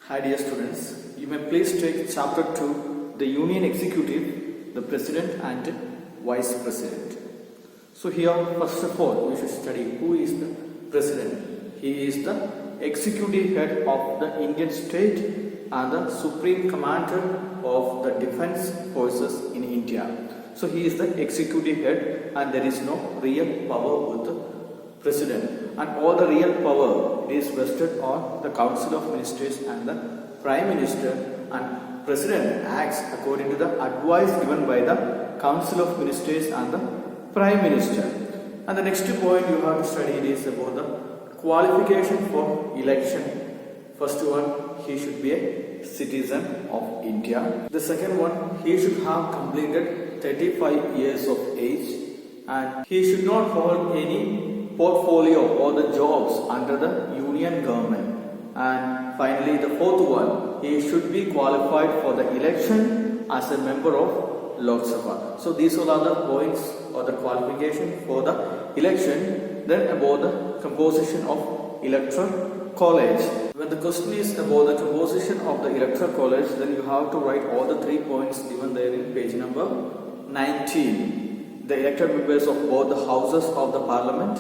Hi dear students, you may please take chapter 2, the Union Executive, the President and Vice President. So here, first of all, we should study who is the President. He is the executive head of the Indian state and the supreme commander of the defense forces in India. So he is the executive head and there is no real power with the President, and all the real power is vested on the Council of Ministers and the Prime Minister, and President acts according to the advice given by the Council of Ministers and the Prime Minister. And the next point you have to study is about the qualification for election. First one, he should be a citizen of India. The second one, he should have completed 35 years of age and he should not hold any portfolio or the jobs under the union government. And finally, the fourth one, he should be qualified for the election as a member of Lok Sabha. So these all are the points or the qualification for the election. Then about the composition of electoral college. When the question is about the composition of the electoral college, then you have to write all the 3 points given there in page number 19. The elected members of both the houses of the parliament,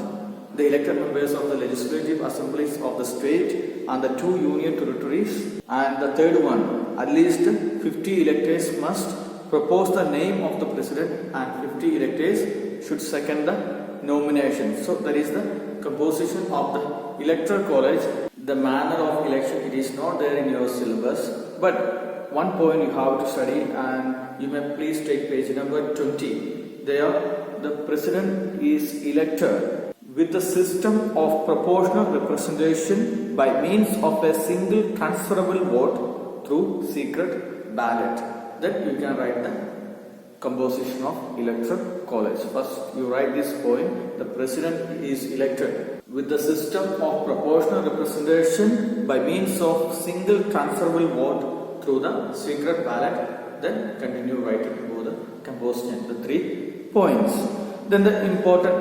the elected members of the legislative assemblies of the state and the 2 union territories, and the third one, at least 50 electors must propose the name of the president and 50 electors should second the nomination. So that is the composition of the electoral college. The manner of election, it is not there in your syllabus, but one point you have to study, and you may please take page number 20. There the president is elected with the system of proportional representation by means of a single transferable vote through secret ballot. Then you can write the composition of electoral college. First you write this point, the president is elected with the system of proportional representation by means of single transferable vote through the secret ballot. Then continue writing about the composition, the 3 points. Then the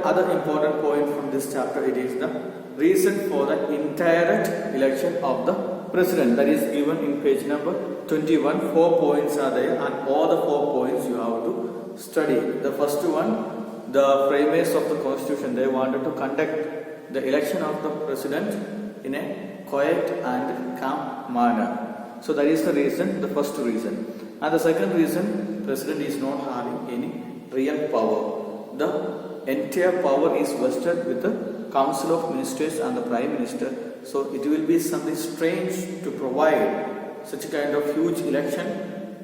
other important point from this chapter, it is the reason for the indirect election of the president. That is given in page number 21. 4 points are there and all the 4 points you have to study. The first one, the framers of the constitution, they wanted to conduct the election of the president in a quiet and calm manner. So that is the reason, the first reason. And the second reason, president is not having any real power. The entire power is vested with the Council of Ministers and the Prime Minister. So it will be something strange to provide such a kind of huge election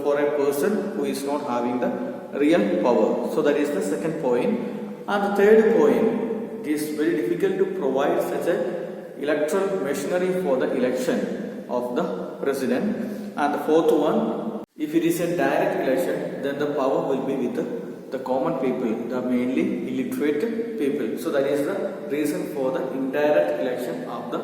for a person who is not having the real power. So that is the second point. And the third point, it is very difficult to provide such a electoral machinery for the election of the president. And the fourth one, if it is a direct election, then the power will be with the common people, the mainly illiterate people. So that is the reason for the indirect election of the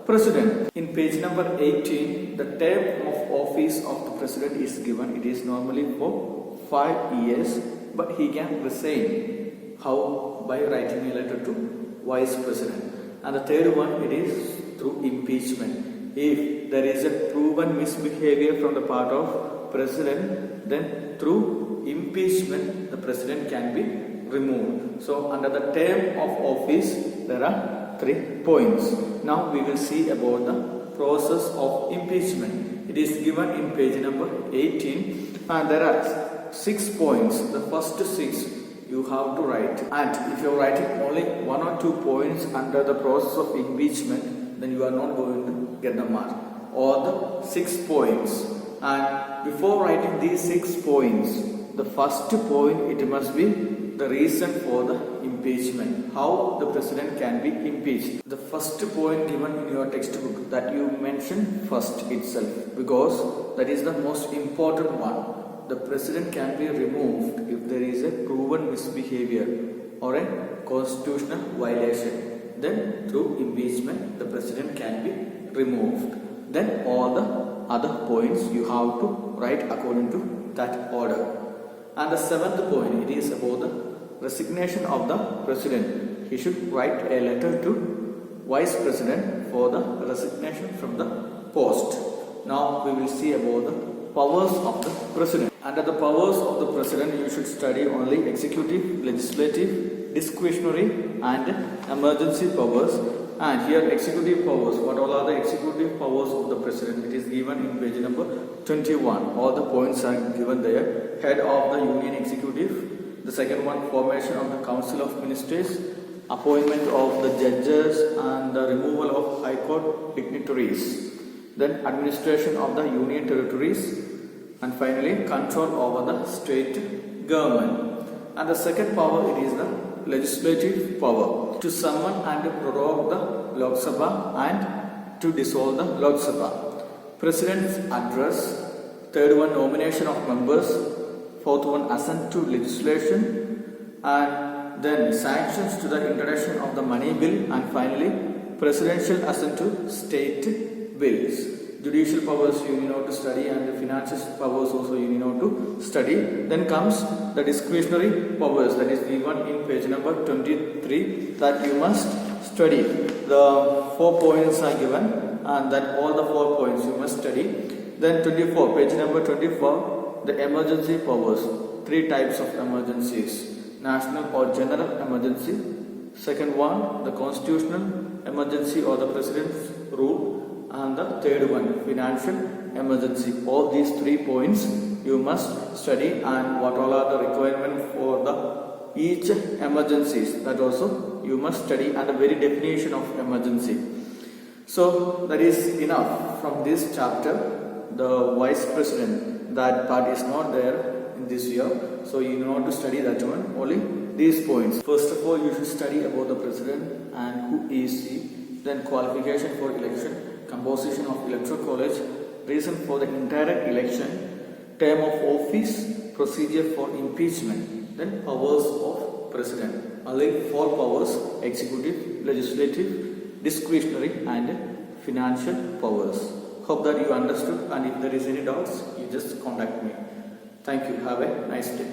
president. In page number 18, the term of office of the president is given. It is normally for 5 years, but he can resign. How? By writing a letter to vice president. And the third one, it is through impeachment. If there is a proven misbehavior from the part of president, then through impeachment the president can be removed. So under the term of office there are 3 points. Now we will see about the process of impeachment. It is given in page number 18 and there are 6 points. The first 6 you have to write, and if you are writing only 1 or 2 points under the process of impeachment, then you are not going to get the mark. Or the 6 points, and before writing these 6 points, the first point, it must be the reason for the impeachment, how the president can be impeached. The first point given in your textbook that you mention first itself, because that is the most important one. The president can be removed if there is a proven misbehavior or a constitutional violation. Then through impeachment the president can be removed. Then all the other points you have to write according to that order. And the 7th point, it is about the resignation of the president. He should write a letter to vice president for the resignation from the post. Now we will see about the powers of the president. Under the powers of the president, you should study only executive, legislative, discretionary and emergency powers. And here executive powers, what all are the executive powers of the president? It is given in page number 21. All the points are given there. Head of the Union Executive. The second one, formation of the Council of Ministers, appointment of the judges and the removal of High Court dignitaries. Then administration of the Union territories. And finally, control over the state government. And the second power, it is the legislative power, to summon and prorogue the Lok Sabha and to dissolve the Lok Sabha. President's address. Third one, nomination of members. Fourth one, assent to legislation. And then sanctions to the introduction of the money bill. And finally, presidential assent to state bills. Judicial powers you need to study, and the financial powers also you need to study. Then comes the discretionary powers, that is given in page number 23, that you must study. The 4 points are given, and that all the 4 points you must study. Then 24, page number 24, the emergency powers. 3 types of emergencies: national or general emergency. Second one, the constitutional emergency or the president's rule. And the third one, financial emergency. All these 3 points you must study, and what all are the requirements for the each emergencies, that also you must study, and the very definition of emergency. So that is enough from this chapter. The vice president, that part is not there in this year, so you know to study that one, only these points. First of all, you should study about the president and who is he. Then qualification for election, composition of electoral college, reason for the indirect election, term of office, procedure for impeachment. Then powers of president. Only 4 powers: executive, legislative, discretionary and financial powers. Hope that you understood, and if there is any doubts, you just contact me. Thank you. Have a nice day.